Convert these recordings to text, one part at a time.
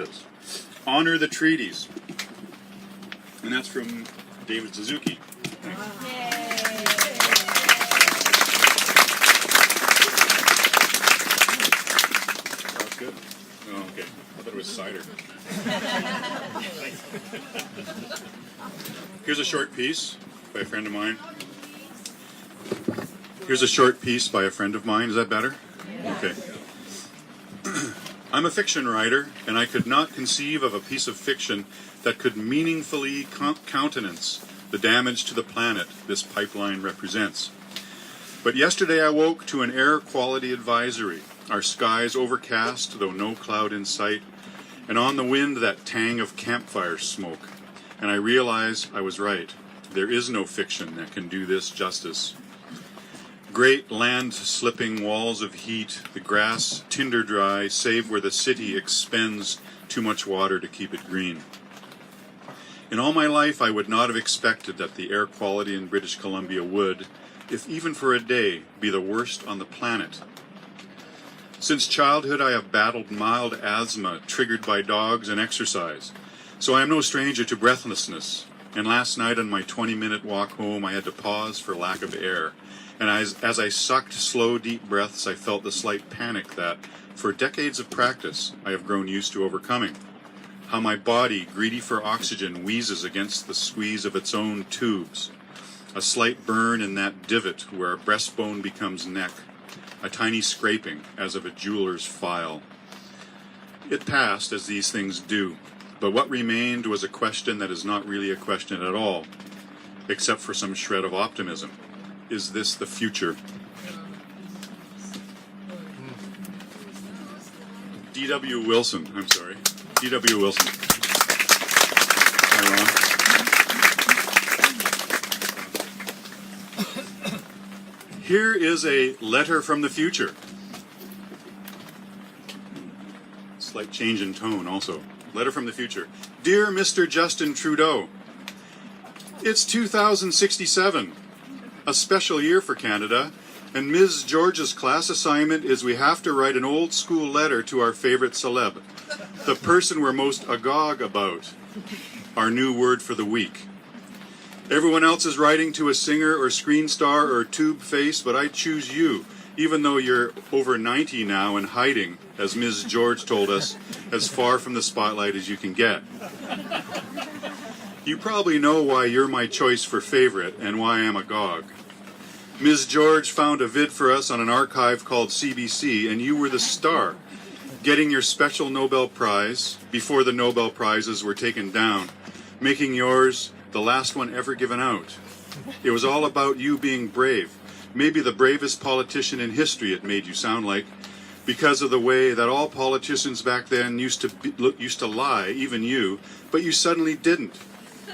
does. Honor the treaties. And that's from David Suzuki. That's good. Oh, okay. I thought it was cider. Here's a short piece by a friend of mine. Here's a short piece by a friend of mine. Is that better? Okay. I'm a fiction writer, and I could not conceive of a piece of fiction that could meaningfully countenance the damage to the planet this pipeline represents. But yesterday I woke to an air quality advisory. Our skies overcast, though no cloud in sight, and on the wind that tang of campfire smoke. And I realize I was right. There is no fiction that can do this justice. Great land-slipping walls of heat, the grass tinder dry, save where the city expends too much water to keep it green. In all my life, I would not have expected that the air quality in British Columbia would, if even for a day, be the worst on the planet. Since childhood, I have battled mild asthma triggered by dogs and exercise, so I am no stranger to breathlessness. And last night on my 20-minute walk home, I had to pause for lack of air. And as I sucked slow, deep breaths, I felt the slight panic that, for decades of practice, I have grown used to overcoming. How my body, greedy for oxygen, wheezes against the squeeze of its own tubes. A slight burn in that divot where breastbone becomes neck. A tiny scraping, as of a jeweler's file. It passed, as these things do. But what remained was a question that is not really a question at all, except for some shred of optimism. Is this the future? D.W. Wilson. I'm sorry. D.W. Wilson. Am I wrong? Here is a letter from the future. Slight change in tone also. Letter from the future. Dear Mr. Justin Trudeau, it's 2067. A special year for Canada, and Ms. George's class assignment is we have to write an old school letter to our favorite celeb, the person we're most agog about, our new word for the week. Everyone else is writing to a singer or screen star or tube face, but I choose you, even though you're over 90 now and hiding, as Ms. George told us, as far from the spotlight as you can get. You probably know why you're my choice for favorite and why I'm agog. Ms. George found a vid for us on an archive called CBC, and you were the star, getting your special Nobel Prize before the Nobel Prizes were taken down, making yours the last one ever given out. It was all about you being brave, maybe the bravest politician in history, it made you sound like, because of the way that all politicians back then used to lie, even you, but you suddenly didn't.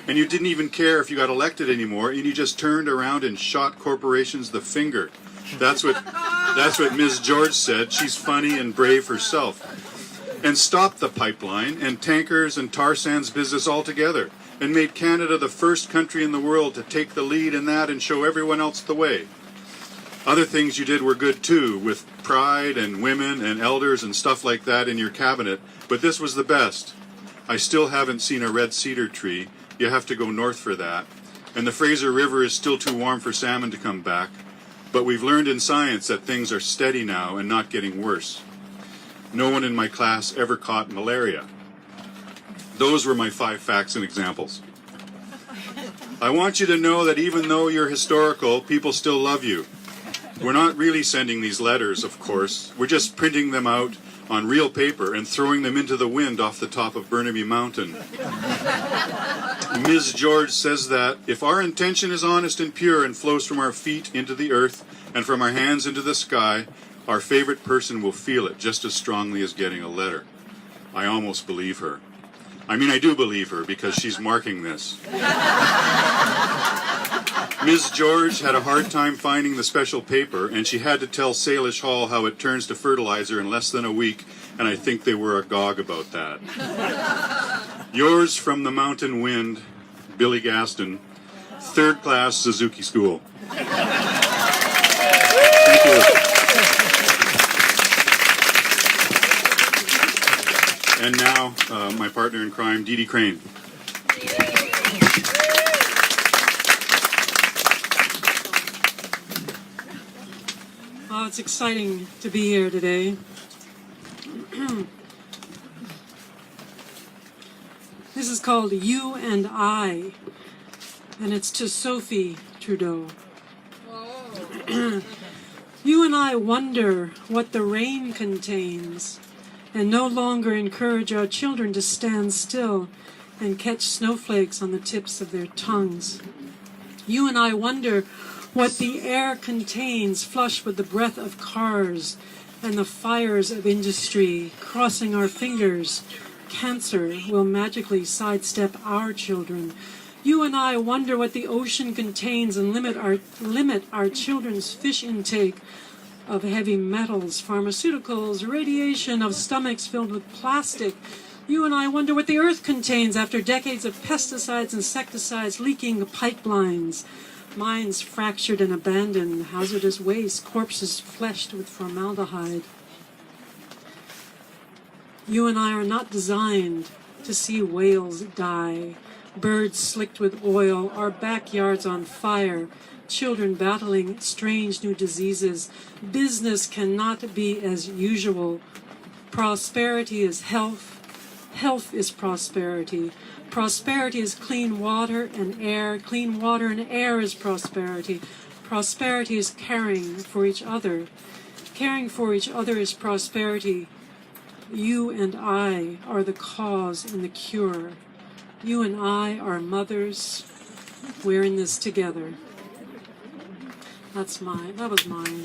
And you didn't even care if you got elected anymore, and you just turned around and shot corporations the finger. That's what Ms. George said. She's funny and brave herself. And stopped the pipeline and tankers and tar sands business altogether, and made Canada the first country in the world to take the lead in that and show everyone else the way. Other things you did were good too, with pride and women and elders and stuff like that in your cabinet, but this was the best. I still haven't seen a red cedar tree. You have to go north for that. And the Fraser River is still too warm for salmon to come back. But we've learned in science that things are steady now and not getting worse. No one in my class ever caught malaria. Those were my 5 facts and examples. I want you to know that even though you're historical, people still love you. We're not really sending these letters, of course. We're just printing them out on real paper and throwing them into the wind off the top of Burnaby Mountain. Ms. George says that if our intention is honest and pure and flows from our feet into the earth and from our hands into the sky, our favorite person will feel it just as strongly as getting a letter. I almost believe her. I mean, I do believe her because she's marking this. Ms. George had a hard time finding the special paper, and she had to tell Salish Hall how it turns to fertilizer in less than a week, and I think they were agog about that. Yours from the mountain wind, Billy Gaston, 3rd class Suzuki School. Thank you. And now, my partner in crime, Dee Dee Crane. Oh, it's exciting to be here today. This is called You and I, and it's to Sophie Trudeau. You and I wonder what the rain contains, and no longer encourage our children to stand still and catch snowflakes on the tips of their tongues. You and I wonder what the air contains, flush with the breath of cars and the fires of industry, crossing our fingers. Cancer will magically sidestep our children. You and I wonder what the ocean contains and limit our children's fish intake of heavy metals, pharmaceuticals, radiation, of stomachs filled with plastic. You and I wonder what the earth contains after decades of pesticides, insecticides, leaking pipelines, mines fractured and abandoned, hazardous waste, corpses fleshed with formaldehyde. You and I are not designed to see whales die, birds slicked with oil, our backyards on fire, children battling strange new diseases. Business cannot be as usual. Prosperity is health. Health is prosperity. Prosperity is clean water and air. Clean water and air is prosperity. Prosperity is caring for each other. Caring for each other is prosperity. You and I are the cause and the cure. You and I are mothers. We're in this together. That was mine.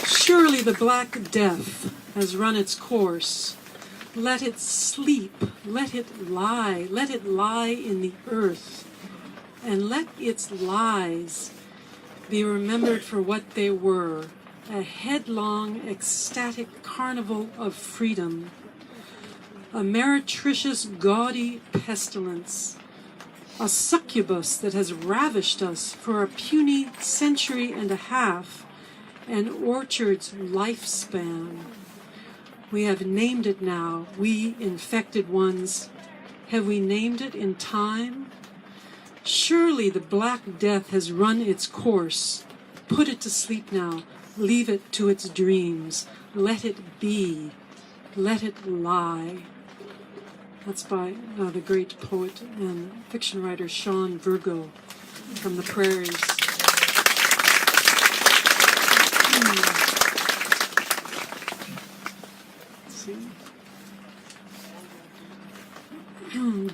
Surely the Black Death has run its course. Let it sleep, let it lie in the earth, and let its lies be remembered for what they were, a headlong, ecstatic carnival of freedom, a meretricious, gaudy pestilence, a succubus that has ravished us for a puny century and a half, an orchard's lifespan. We have named it now, we infected ones. Have we named it in time? Surely the Black Death has run its course. Put it to sleep now. Leave it to its dreams. Let it be. Let it lie. That's by the great poet and fiction writer Sean Virgo from the prairies. Let's see.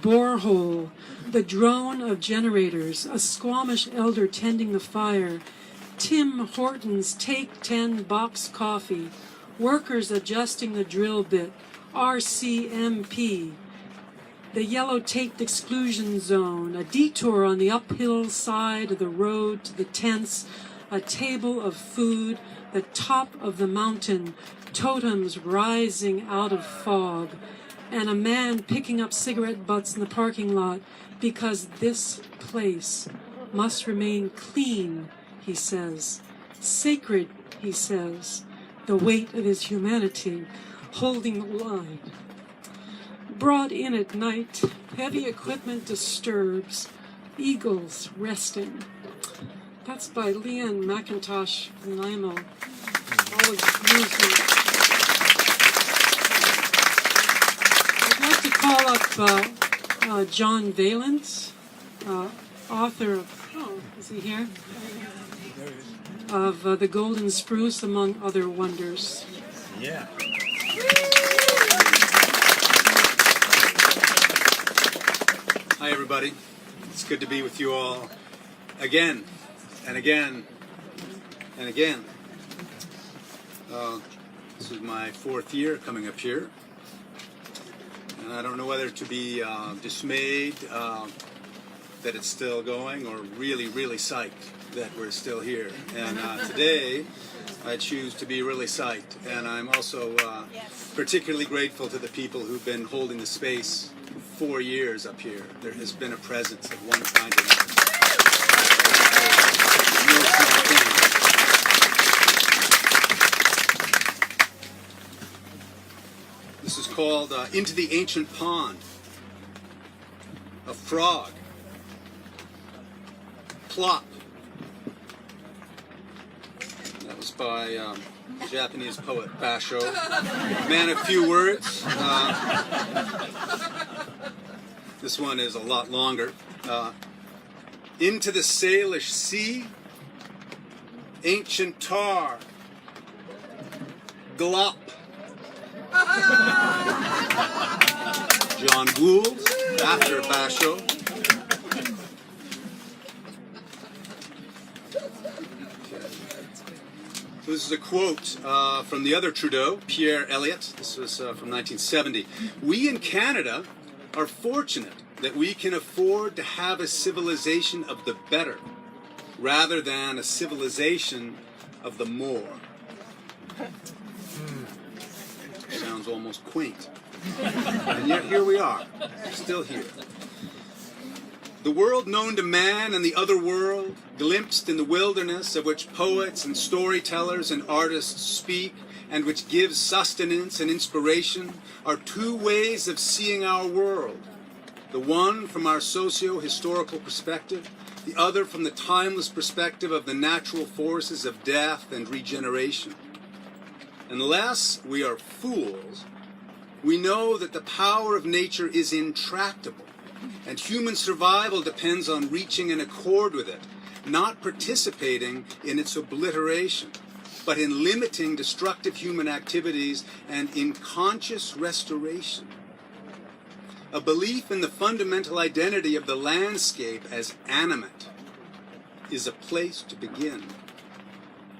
Borehole. The drone of generators, a Squamish elder tending the fire, Tim Hortons Take 10 box coffee, workers adjusting the drill bit, RCMP, the yellow taped exclusion zone, a detour on the uphill side of the road to the tents, a table of food, the top of the mountain, totems rising out of fog, and a man picking up cigarette butts in the parking lot, because this place must remain clean, he says. Sacred, he says, the weight of his humanity, holding the line. Brought in at night, heavy equipment disturbs, eagles resting. That's by Leanne McIntosh Nimo. Always moves me. I'd like to call up John Valence, author of, is he here? Of The Golden Spruce, among other wonders. Yeah. Hi, everybody. It's good to be with you all again and again and again. This is my 4th year coming up here. And I don't know whether to be dismayed that it's still going or really, really psyched that we're still here. And today, I choose to be really psyched. And I'm also particularly grateful to the people who've been holding the space for 4 years up here. There has been a presence of one kind or another. No small thing. This is called Into the Ancient Pond. A frog. Plop. That was by Japanese poet Basho. Man of few words. This one is a lot longer. Into the Salish Sea, ancient tar, glop. John Gould, after Basho. So this is a quote from the other Trudeau, Pierre Elliott. This was from 1970. We in Canada are fortunate that we can afford to have a civilization of the better rather than a civilization of the more. Sounds almost quaint. And yet here we are, still here. The world known to man and the other world, glimpsed in the wilderness of which poets and storytellers and artists speak, and which gives sustenance and inspiration, are two ways of seeing our world. The one from our socio-historical perspective, the other from the timeless perspective of the natural forces of death and regeneration. Unless we are fools, we know that the power of nature is intractable, and human survival depends on reaching an accord with it, not participating in its obliteration, but in limiting destructive human activities and in conscious restoration. A belief in the fundamental identity of the landscape as animate is a place to begin.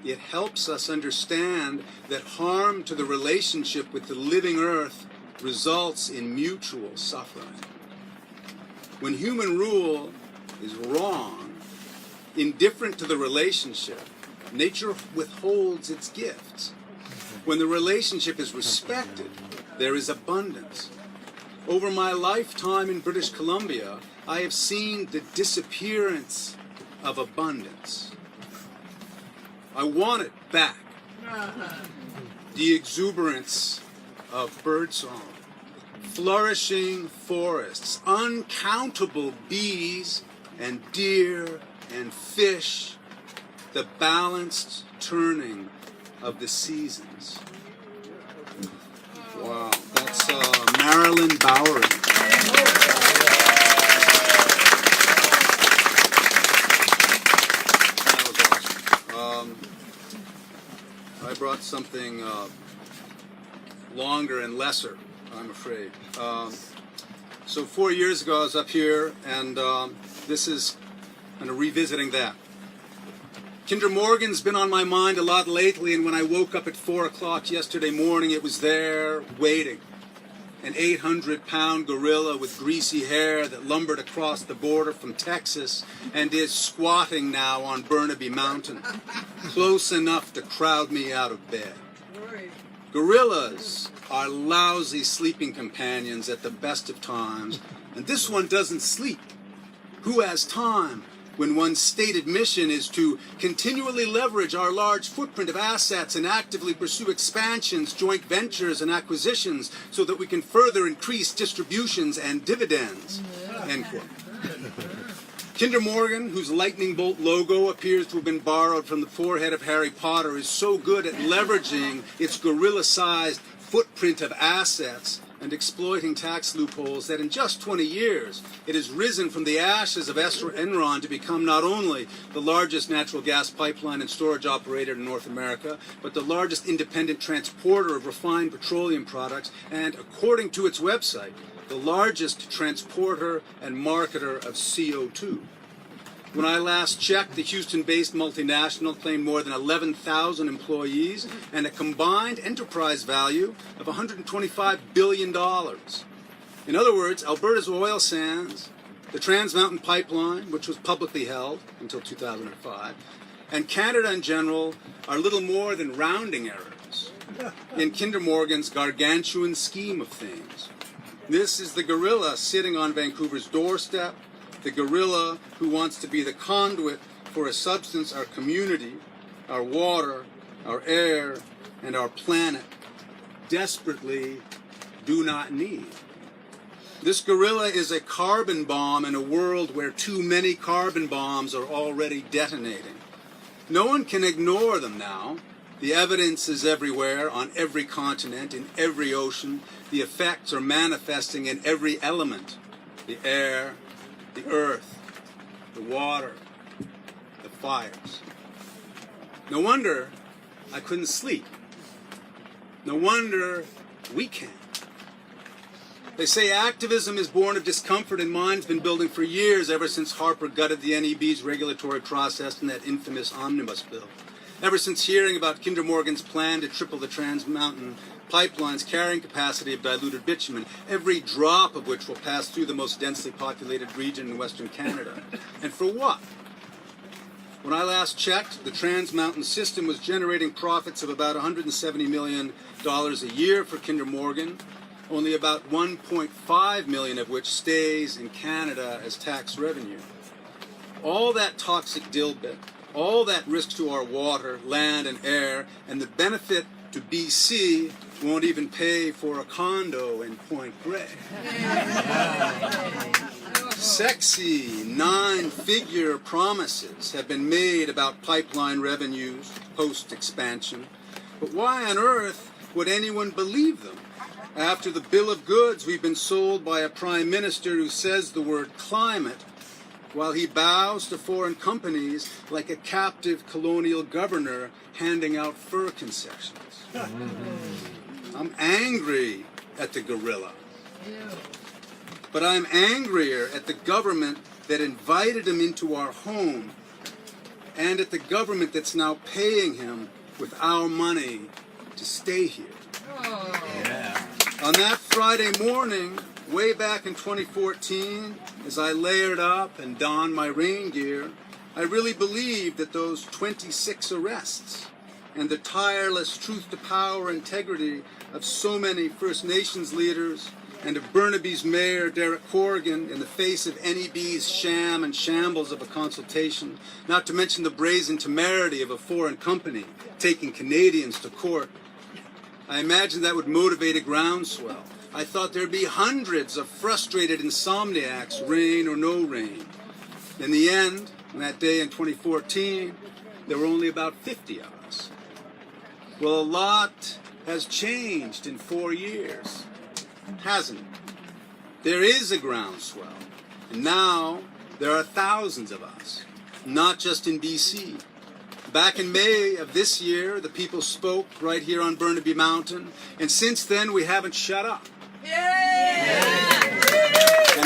It helps us understand that harm to the relationship with the living earth results in mutual suffering. When human rule is wrong, indifferent to the relationship, nature withholds its gifts. When the relationship is respected, there is abundance. Over my lifetime in British Columbia, I have seen the disappearance of abundance. I want it back. The exuberance of birdsong, flourishing forests, uncountable bees and deer and fish, the balanced turning of the seasons. Wow, that's Marilyn Bowery. That was awesome. I brought something longer and lesser, I'm afraid. So 4 years ago I was up here, and this is kind of revisiting that. Kinder Morgan's been on my mind a lot lately, and when I woke up at 4 o'clock yesterday morning, it was there, waiting. An 800-pound gorilla with greasy hair that lumbered across the border from Texas and is squatting now on Burnaby Mountain, close enough to crowd me out of bed. Gorillas are lousy sleeping companions at the best of times, and this one doesn't sleep. Who has time when one's stated mission is to continually leverage our large footprint of assets and actively pursue expansions, joint ventures, and acquisitions so that we can further increase distributions and dividends? End quote. Kinder Morgan, whose lightning bolt logo appears to have been borrowed from the forehead of Harry Potter, is so good at leveraging its gorilla-sized footprint of assets and exploiting tax loopholes that in just 20 years it has risen from the ashes of Enron to become not only the largest natural gas pipeline and storage operator in North America, but the largest independent transporter of refined petroleum products, and according to its website, the largest transporter and marketer of CO2. When I last checked, the Houston-based multinational claimed more than 11,000 employees and a combined enterprise value of $125 billion. In other words, Alberta's oil sands, the Trans Mountain Pipeline, which was publicly held until 2005, and Canada in general are little more than rounding errors in Kinder Morgan's gargantuan scheme of things. This is the gorilla sitting on Vancouver's doorstep, the gorilla who wants to be the conduit for a substance our community, our water, our air, and our planet desperately, do not need. This gorilla is a carbon bomb in a world where too many carbon bombs are already detonating. No one can ignore them now. The evidence is everywhere, on every continent, in every ocean. The effects are manifesting in every element. The air, the earth, the water, the fires. No wonder I couldn't sleep. No wonder we can't. They say activism is born of discomfort, and mine's been building for years, ever since Harper gutted the NEB's regulatory process in that infamous omnibus bill. Ever since hearing about Kinder Morgan's plan to triple the Trans Mountain Pipeline's carrying capacity of diluted bitumen, every drop of which will pass through the most densely populated region in Western Canada. And for what? When I last checked, the Trans Mountain system was generating profits of about $170 million a year for Kinder Morgan, only about 1.5 million of which stays in Canada as tax revenue. All that toxic dilbit, all that risk to our water, land, and air, and the benefit to BC won't even pay for a condo in Point Grey. Sexy 9-figure promises have been made about pipeline revenues post-expansion, but why on earth would anyone believe them after the bill of goods we've been sold by a prime minister who says the word climate while he bows to foreign companies like a captive colonial governor handing out fur concessions? I'm angry at the gorilla. But I'm angrier at the government that invited him into our home and at the government that's now paying him with our money to stay here. On that Friday morning, way back in 2014, as I layered up and donned my rain gear, I really believed that those 26 arrests and the tireless truth-to-power integrity of so many First Nations leaders and of Burnaby's mayor, Derek Corrigan, in the face of NEB's sham and shambles of a consultation, not to mention the brazen temerity of a foreign company taking Canadians to court, I imagined that would motivate a groundswell. I thought there'd be hundreds of frustrated insomniacs, rain or no rain. In the end, on that day in 2014, there were only about 50 of us. Well, a lot has changed in 4 years, hasn't it? There is a groundswell, and now there are thousands of us, not just in BC. Back in May of this year, the people spoke right here on Burnaby Mountain, and since then we haven't shut up. And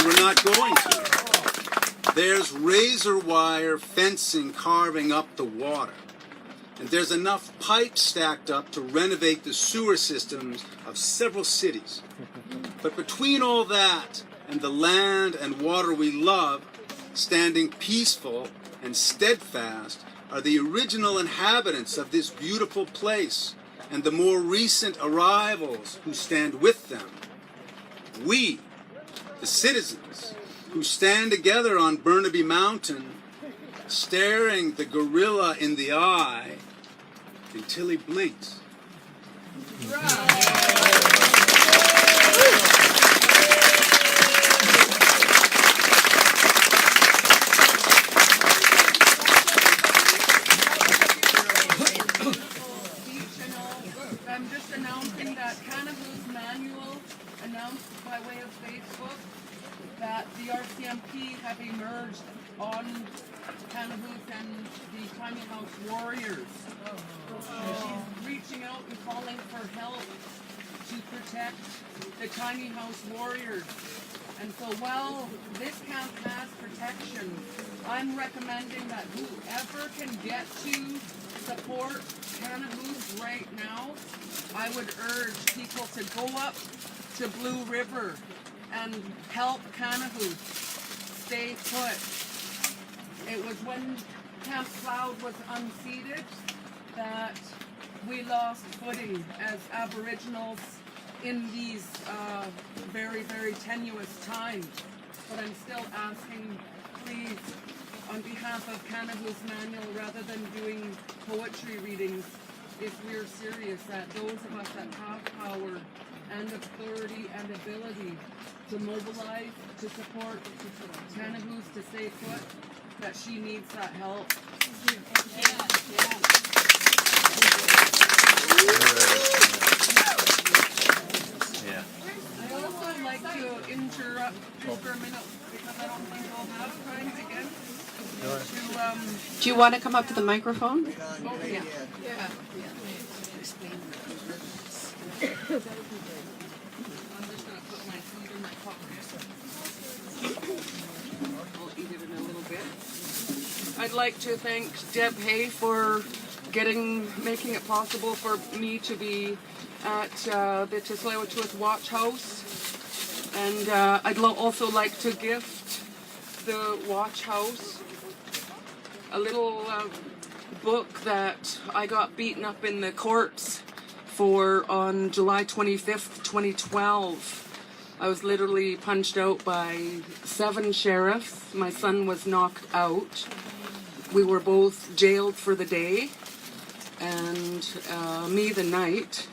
we're not going to. There's razor wire fencing carving up the water, and there's enough pipes stacked up to renovate the sewer systems of several cities. But between all that and the land and water we love, standing peaceful and steadfast are the original inhabitants of this beautiful place and the more recent arrivals who stand with them. We, the citizens, who stand together on Burnaby Mountain, staring the gorilla in the eye until he blinks. I'm just announcing that Cannabis Manual announced by way of Facebook that the RCMP have emerged on Cannabis and the Tiny House Warriors. She's reaching out and calling for help to protect the Tiny House Warriors. And so while this camp has protection, I'm recommending that whoever can get to support Cannabis right now, I would urge people to go up to Blue River and help Cannabis stay put. It was when Camp Cloud was unseated that we lost footing as Aboriginals in these very, very tenuous times. But I'm still asking, please, on behalf of Cannabis Manual, rather than doing poetry readings, if we're serious that those of us that have power and authority and ability to mobilize, to support Tanahoos to stay put, that she needs that help. Yeah. I also like to interrupt just for a minute because I don't think I'll have time again to Do you want to come up to the microphone? oh yeah. I'm just gonna put my food in my pocket. I'll eat it in a little bit. I'd like to thank Deb Hay for making it possible for me to be at the Tsleil-Waututh Watch House, and I'd also like to gift the Watch House a little book that I got beaten up in the courts for on July 25th, 2012. I was literally punched out by 7 sheriffs. My son was knocked out. We were both jailed for the day, and me the night.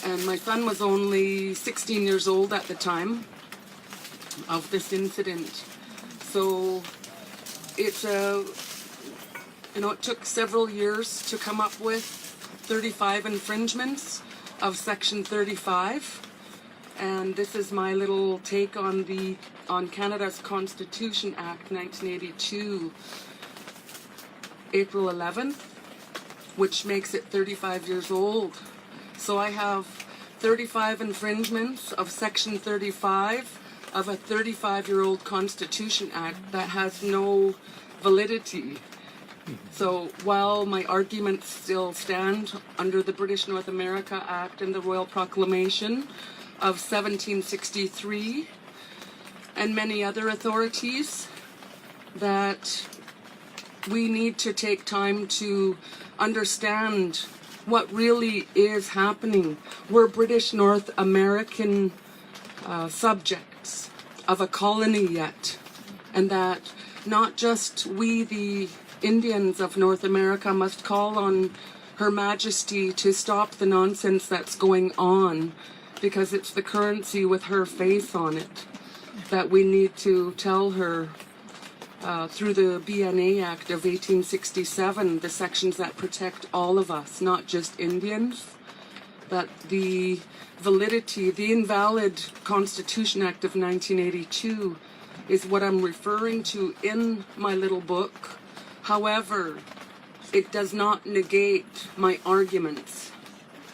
And my son was only 16 years old at the time of this incident. So it's it took several years to come up with 35 infringements of Section 35. And this is my little take on Canada's Constitution Act 1982, April 11th, which makes it 35 years old. So I have 35 infringements of Section 35 of a 35-year-old Constitution Act that has no validity. So while my arguments still stand under the British North America Act and the Royal Proclamation of 1763 and many other authorities, that we need to take time to understand what really is happening. We're British North American subjects of a colony yet, and that not just we, the Indians of North America, must call on Her Majesty to stop the nonsense that's going on, because it's the currency with her face on it that we need to tell her through the BNA Act of 1867, the sections that protect all of us, not just Indians, that the validity, the invalid Constitution Act of 1982 is what I'm referring to in my little book. However, it does not negate my arguments,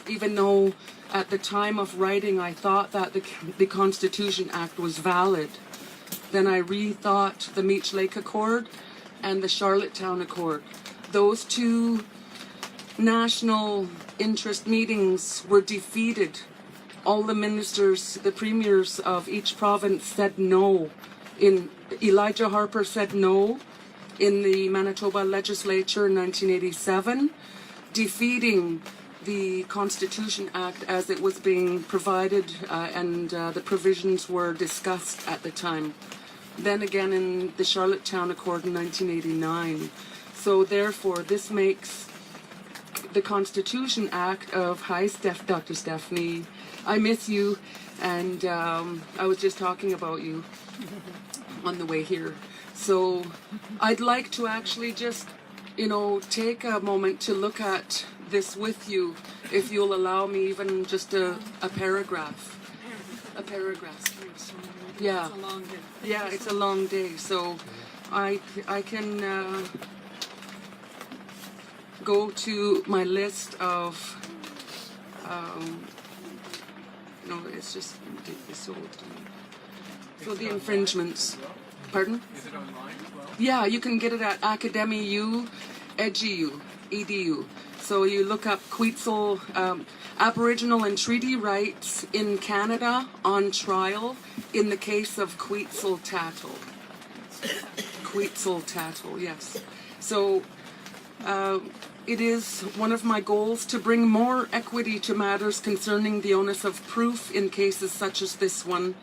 even though at the time of writing I thought that the Constitution Act was valid. Then I rethought the Meech Lake Accord and the Charlottetown Accord. Those two national interest meetings were defeated. All the ministers, the premiers of each province said no. Elijah Harper said no in the Manitoba legislature in 1987, defeating the Constitution Act as it was being provided and the provisions were discussed at the time. Then again in the Charlottetown Accord in 1989. So therefore, this makes the Constitution Act of, hi Dr. Stephanie, I miss you, and I was just talking about you on the way here. So I'd like to actually just, take a moment to look at this with you, if you'll allow me even just a paragraph. A paragraph. Yeah. It's a long day. Yeah, it's a long day, so I can go to my list of, it's just so the infringements. Pardon? Is it online as well? Yeah, you can get it at Academiu, edu. So you look up Quetzal, Aboriginal and Treaty Rights in Canada on trial in the case of Quetzalcoatl. Quetzalcoatl, yes. So it is one of my goals to bring more equity to matters concerning the onus of proof in cases such as this one,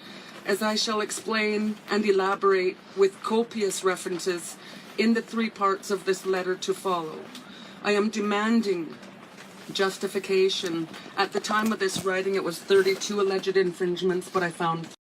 as I shall explain and elaborate with copious references in the 3 parts of this letter to follow. I am demanding justification. At the time of this writing, it was 32 alleged infringements, but I found